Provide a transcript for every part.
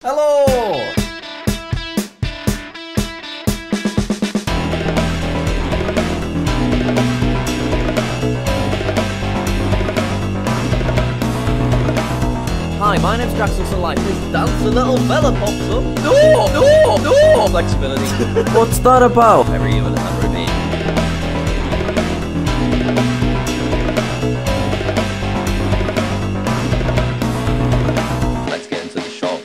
Hello! Hi, my name's JackSucksAtLife. This dance a little fella pops up. No! Flexibility. What's that about? Every even and routine. Let's get into the shop.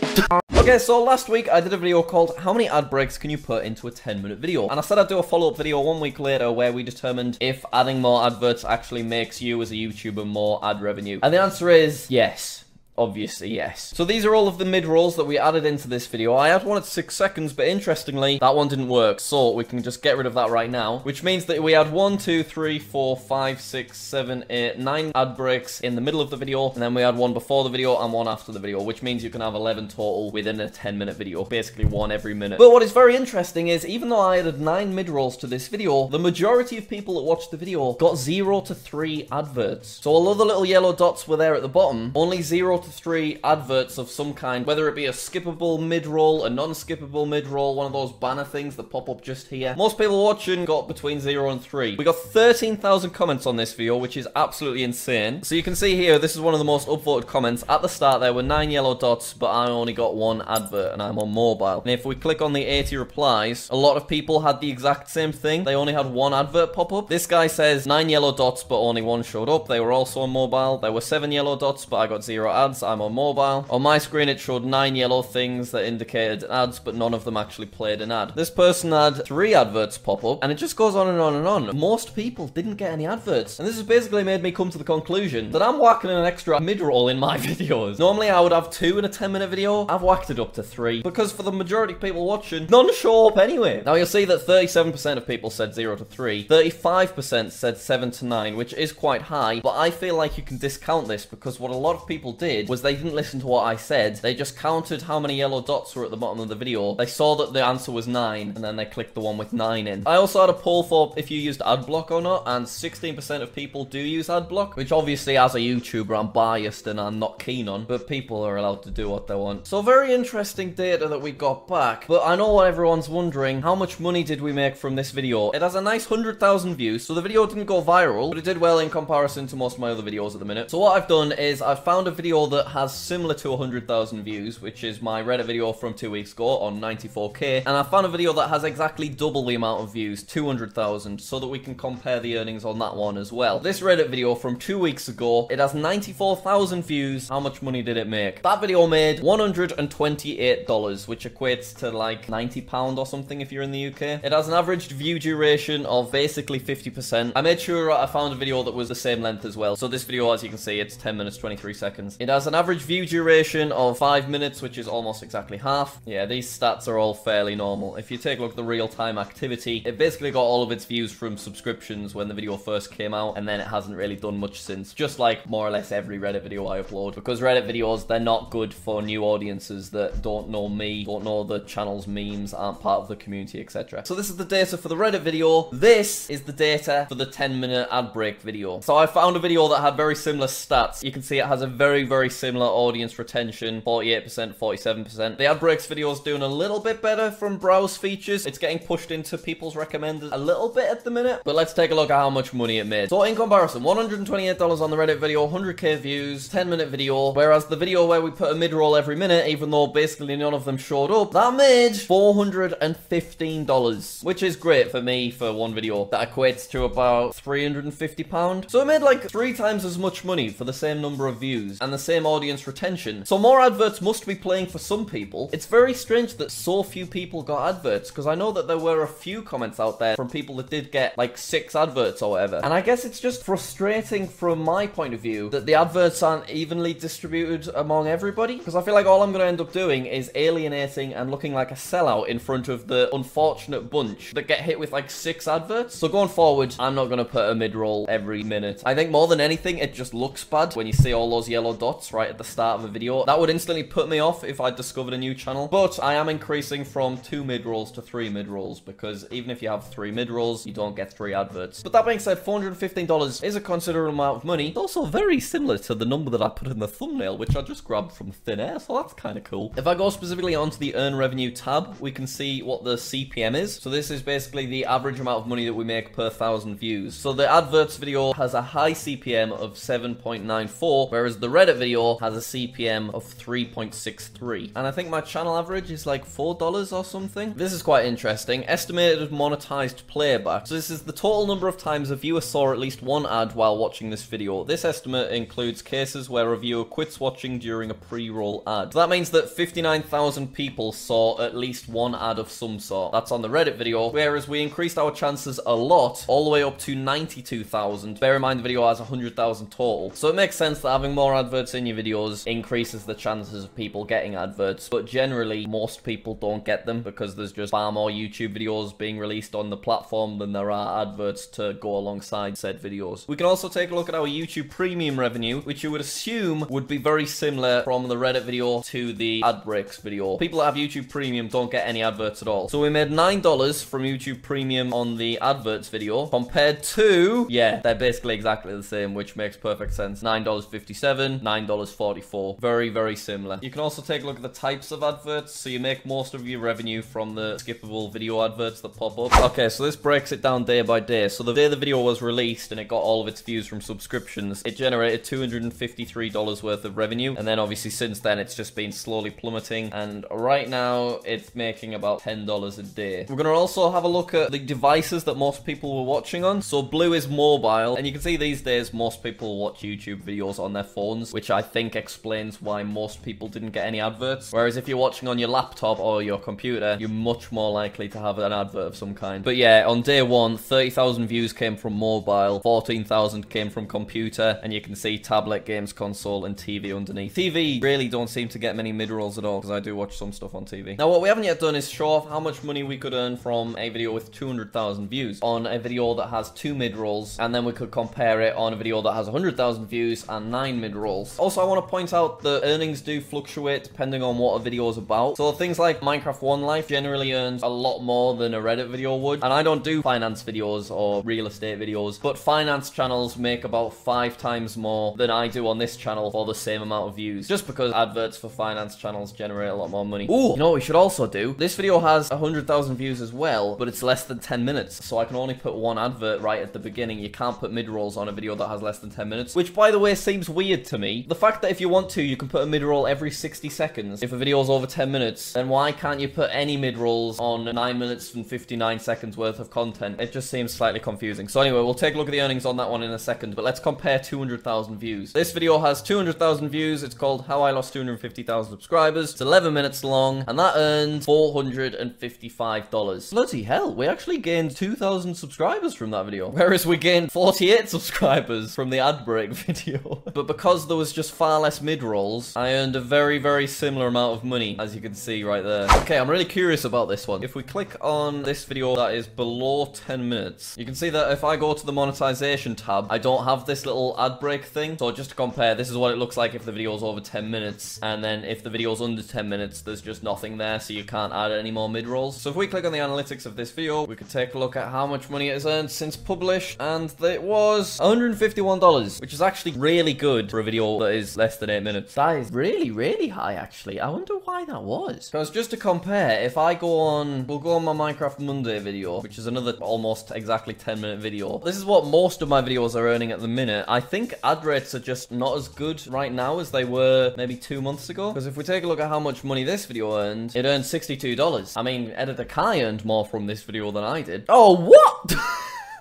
Okay, so last week I did a video called How many ad breaks can you put into a 10-minute video? And I said I'd do a follow-up video 1 week later where we determined if adding more adverts actually makes you as a YouTuber more ad revenue. And the answer is yes. Obviously, yes. So these are all of the mid-rolls that we added into this video. I had one at 6 seconds, but interestingly, that one didn't work. So we can just get rid of that right now, which means that we had 1, 2, 3, 4, 5, 6, 7, 8, 9 ad breaks in the middle of the video, and then we had one before the video and one after the video, which means you can have 11 total within a 10-minute video. Basically, one every minute. But what is very interesting is, even though I added 9 mid-rolls to this video, the majority of people that watched the video got 0 to 3 adverts. So although the little yellow dots were there at the bottom, only 0 to 3 adverts of some kind, whether it be a skippable mid-roll, a non-skippable mid-roll, one of those banner things that pop up just here. Most people watching got between 0 and 3. We got 13,000 comments on this video, which is absolutely insane. So you can see here, this is one of the most upvoted comments. At the start there were 9 yellow dots, but I only got 1 advert and I'm on mobile. And if we click on the 80 replies, a lot of people had the exact same thing. They only had 1 advert pop up. This guy says 9 yellow dots, but only 1 showed up. They were also on mobile. There were 7 yellow dots, but I got 0 ads. I'm on mobile. On my screen it showed 9 yellow things that indicated ads, but none of them actually played an ad. This person had 3 adverts pop up, and it just goes on and on and on. Most people didn't get any adverts, and this has basically made me come to the conclusion that I'm whacking an extra mid-roll in my videos. Normally I would have 2 in a 10-minute video. I've whacked it up to 3, because for the majority of people watching, none show up anyway. Now you'll see that 37% of people said 0 to 3, 35% said 7 to 9, which is quite high, but I feel like you can discount this because what a lot of people did was they didn't listen to what I said. They just counted how many yellow dots were at the bottom of the video. They saw that the answer was 9, and then they clicked the one with 9 in. I also had a poll for if you used adblock or not, and 16% of people do use adblock, which obviously as a YouTuber I'm biased and I'm not keen on, but people are allowed to do what they want. So very interesting data that we got back, but I know what everyone's wondering, how much money did we make from this video? It has a nice 100,000 views, so the video didn't go viral, but it did well in comparison to most of my other videos at the minute. So what I've done is I've found a video that has similar to 100,000 views, which is my Reddit video from 2 weeks ago on 94k, and I found a video that has exactly double the amount of views, 200,000, so that we can compare the earnings on that one as well. This Reddit video from 2 weeks ago, it has 94,000 views. How much money did it make? That video made $128, which equates to like £90 or something if you're in the UK. It has an average view duration of basically 50%. I made sure I found a video that was the same length as well. So this video, as you can see, it's 10 minutes 23 seconds. It has an average view duration of 5 minutes, which is almost exactly half. Yeah, these stats are all fairly normal. If you take a look at the real-time activity, it basically got all of its views from subscriptions when the video first came out, and then it hasn't really done much since. Just like more or less every Reddit video I upload. Because Reddit videos, they're not good for new audiences that don't know me, don't know the channel's memes, aren't part of the community, etc. So this is the data for the Reddit video. This is the data for the 10-minute ad break video. So I found a video that had very similar stats. You can see it has a very, very similar audience retention, 48%, 47%. The ad breaks video is doing a little bit better from browse features. It's getting pushed into people's recommended a little bit at the minute, but let's take a look at how much money it made. So in comparison, $128 on the Reddit video, 100k views, 10-minute video, whereas the video where we put a mid-roll every minute, even though basically none of them showed up, that made $415, which is great for me for one video. That equates to about £350. So it made like 3 times as much money for the same number of views and the same audience retention. So more adverts must be playing for some people. It's very strange that so few people got adverts, because I know that there were a few comments out there from people that did get like 6 adverts or whatever. And I guess it's just frustrating from my point of view that the adverts aren't evenly distributed among everybody, because I feel like all I'm going to end up doing is alienating and looking like a sellout in front of the unfortunate bunch that get hit with like 6 adverts. So going forward, I'm not going to put a mid-roll every minute. I think more than anything, it just looks bad when you see all those yellow dots shots right at the start of a video. That would instantly put me off if I discovered a new channel. But I am increasing from 2 mid-rolls to 3 mid-rolls, because even if you have 3 mid-rolls, you don't get 3 adverts. But that being said, $415 is a considerable amount of money. It's also very similar to the number that I put in the thumbnail, which I just grabbed from thin air, so that's kind of cool. If I go specifically onto the earn revenue tab, we can see what the CPM is. So this is basically the average amount of money that we make per 1,000 views. So the adverts video has a high CPM of 7.94, whereas the Reddit video has a CPM of 3.63. And I think my channel average is like $4 or something. This is quite interesting. Estimated monetized playback. So this is the total number of times a viewer saw at least one ad while watching this video. This estimate includes cases where a viewer quits watching during a pre-roll ad. So that means that 59,000 people saw at least one ad of some sort. That's on the Reddit video, whereas we increased our chances a lot, all the way up to 92,000. Bear in mind the video has 100,000 total. So it makes sense that having more adverts in your videos increases the chances of people getting adverts, but generally most people don't get them because there's just far more YouTube videos being released on the platform than there are adverts to go alongside said videos. We can also take a look at our YouTube premium revenue, which you would assume would be very similar from the Reddit video to the ad breaks video. People that have YouTube premium don't get any adverts at all. So we made $9 from YouTube premium on the adverts video compared to, yeah, they're basically exactly the same, which makes perfect sense. $9.57, $9.44. Very, very similar. You can also take a look at the types of adverts. So you make most of your revenue from the skippable video adverts that pop up. Okay, so this breaks it down day by day. So the day the video was released and it got all of its views from subscriptions, it generated $253 worth of revenue. And then obviously since then, it's just been slowly plummeting. And right now, it's making about $10 a day. We're going to also have a look at the devices that most people were watching on. So blue is mobile. And you can see these days, most people watch YouTube videos on their phones, which I think explains why most people didn't get any adverts. Whereas if you're watching on your laptop or your computer, you're much more likely to have an advert of some kind. But yeah, on day one, 30,000 views came from mobile, 14,000 came from computer, and you can see tablet, games console, and TV underneath. TV really don't seem to get many mid-rolls at all, because I do watch some stuff on TV. Now, what we haven't yet done is show off how much money we could earn from a video with 200,000 views on a video that has 2 mid-rolls, and then we could compare it on a video that has 100,000 views and 9 mid-rolls. Also, I want to point out that earnings do fluctuate depending on what a video is about. So things like Minecraft One Life generally earns a lot more than a Reddit video would, and I don't do finance videos or real estate videos, but finance channels make about 5 times more than I do on this channel for the same amount of views, just because adverts for finance channels generate a lot more money. Ooh, you know what we should also do? This video has 100,000 views as well, but it's less than 10 minutes, so I can only put one advert right at the beginning. You can't put mid-rolls on a video that has less than 10 minutes, which by the way seems weird to me. The fact that if you want to, you can put a mid-roll every 60 seconds. If a video is over 10 minutes, then why can't you put any mid-rolls on 9 minutes and 59 seconds worth of content? It just seems slightly confusing. So anyway, we'll take a look at the earnings on that one in a second, but let's compare 200,000 views. This video has 200,000 views. It's called How I Lost 250,000 Subscribers. It's 11 minutes long, and that earned $455. Bloody hell, we actually gained 2,000 subscribers from that video, whereas we gained 48 subscribers from the ad break video. But because there was just far less mid-rolls, I earned a very, very similar amount of money, as you can see right there. Okay, I'm really curious about this one. If we click on this video that is below 10 minutes, you can see that if I go to the monetization tab, I don't have this little ad break thing. So just to compare, this is what it looks like if the video is over 10 minutes, and then if the video is under 10 minutes, there's just nothing there, so you can't add any more mid-rolls. So if we click on the analytics of this video, we could take a look at how much money it has earned since published, and it was $151, which is actually really good for a video that is less than 8 minutes. That is really, really high, actually. I wonder why that was. Because just to compare, if I go on, we'll go on my Minecraft Monday video, which is another almost exactly 10-minute video. This is what most of my videos are earning at the minute. I think ad rates are just not as good right now as they were maybe 2 months ago. Because if we take a look at how much money this video earned, it earned $62. I mean, Editor Kai earned more from this video than I did. Oh, what?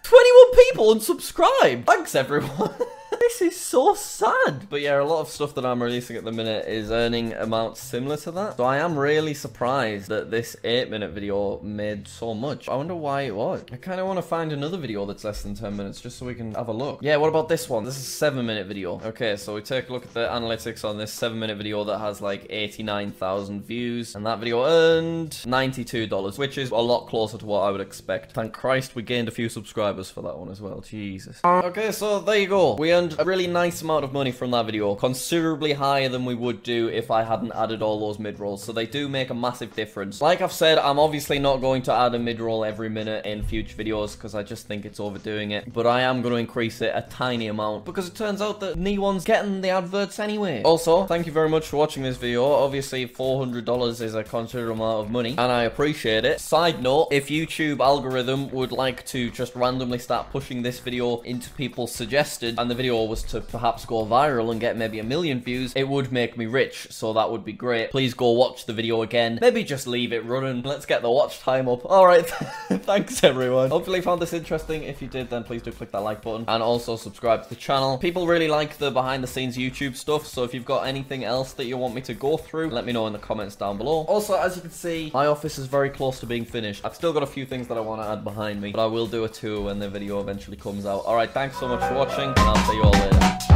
21 people unsubscribed. Thanks, everyone. This is so sad. But yeah, a lot of stuff that I'm releasing at the minute is earning amounts similar to that. So I am really surprised that this 8-minute video made so much. I wonder why it was. I kind of want to find another video that's less than 10 minutes just so we can have a look. Yeah, what about this one? This is a 7-minute video. Okay, so we take a look at the analytics on this 7-minute video that has like 89,000 views. And that video earned $92, which is a lot closer to what I would expect. Thank Christ we gained a few subscribers for that one as well. Jesus. Okay, so there you go. We earned a really nice amount of money from that video, considerably higher than we would do if I hadn't added all those mid-rolls, so they do make a massive difference. Like I've said, I'm obviously not going to add a mid-roll every minute in future videos because I just think it's overdoing it, but I am going to increase it a tiny amount because it turns out that Neon's getting the adverts anyway. Also, thank you very much for watching this video. Obviously, $400 is a considerable amount of money, and I appreciate it. Side note, if YouTube algorithm would like to just randomly start pushing this video into people's suggested, and the video was to perhaps go viral and get maybe 1 million views, it would make me rich, so that would be great. Please go watch the video again. Maybe just leave it running. Let's get the watch time up. Alright, thanks everyone. Hopefully you found this interesting. If you did, then please do click that like button, and also subscribe to the channel. People really like the behind the scenes YouTube stuff, so if you've got anything else that you want me to go through, let me know in the comments down below. Also, as you can see, my office is very close to being finished. I've still got a few things that I want to add behind me, but I will do a tour when the video eventually comes out. Alright, thanks so much for watching, and I'll see you all later.